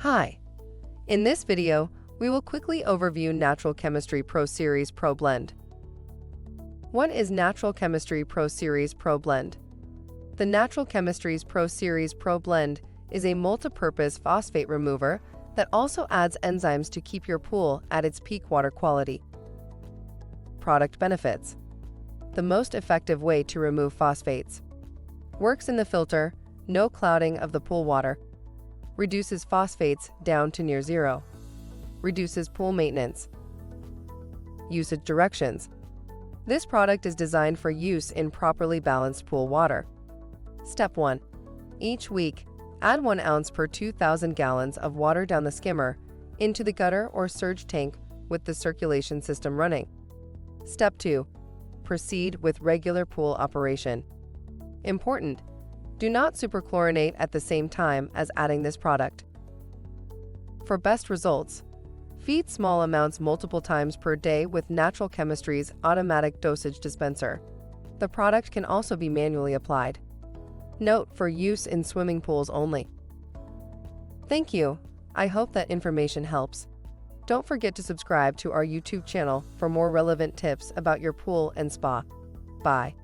Hi! In this video, we will quickly overview Natural Chemistry Pro Series Pro Blend. What is Natural Chemistry Pro Series Pro Blend? The Natural Chemistry's Pro Series Pro Blend is a multipurpose phosphate remover that also adds enzymes to keep your pool at its peak water quality. Product benefits: the most effective way to remove phosphates. Works in the filter, no clouding of the pool water. Reduces phosphates down to near zero. Reduces pool maintenance. Usage directions: this product is designed for use in properly balanced pool water. Step 1. Each week, add 1 ounce per 2,000 gallons of water down the skimmer into the gutter or surge tank with the circulation system running. Step 2. Proceed with regular pool operation. Important: do not superchlorinate at the same time as adding this product. For best results, feed small amounts multiple times per day with Natural Chemistry's automatic dosage dispenser. The product can also be manually applied. Note: for use in swimming pools only. Thank you. I hope that information helps. Don't forget to subscribe to our YouTube channel for more relevant tips about your pool and spa. Bye.